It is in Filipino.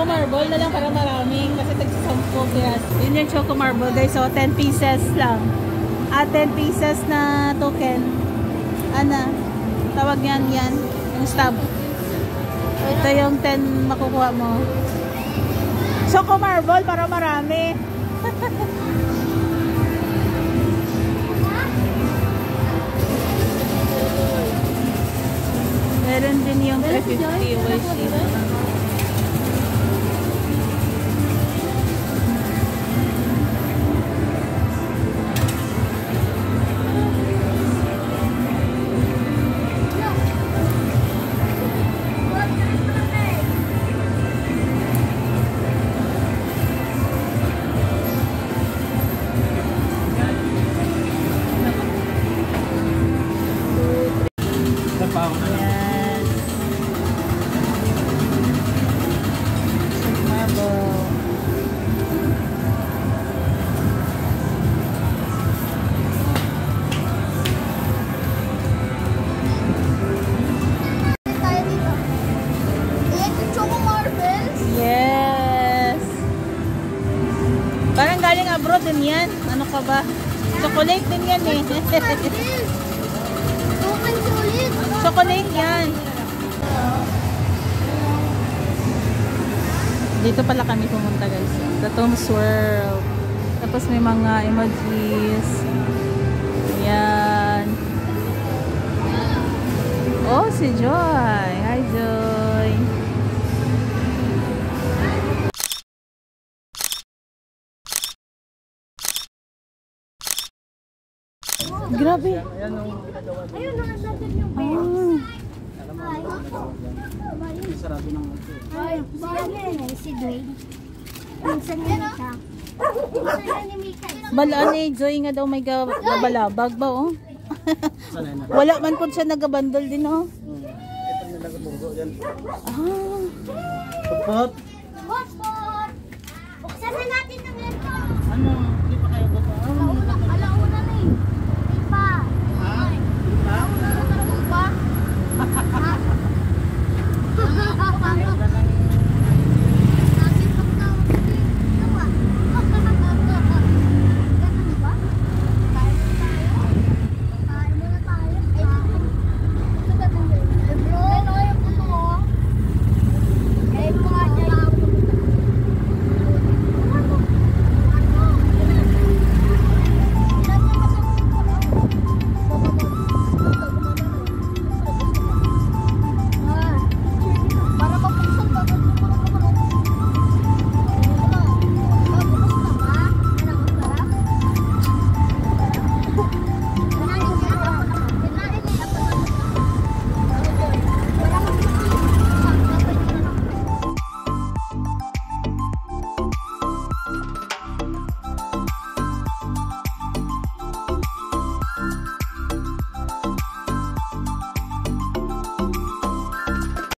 Choco marble na lang para maraming kasi tagsasampo piras. Yun yung choco marble guys. So 10 pieces lang. 10 pieces na token. Ano? Tawag yan yan. Yung stub. Ito yung 10 makukuha mo. Choco marble para marami. Meron din yung 350 Washi. Parang galing abroad din yan. Ano ka ba? Chocolate din yan eh. Chocolate yan. Dito pala kami pumunta guys. Sa Tom's World. Tapos may mga emojis. Ayan. Oh, si Joy. Hi Joy. Grabe. Ayun, natin yung bell. Sarado ng Si Dwayne. Minsan niya siya. Balaan eh, Joy nga daw may gabalabag ba oh? Wala man po siya nagabandol din oh. Ito na nagabunggo yan. Pupot. Buksan na natin ng ito. Ano?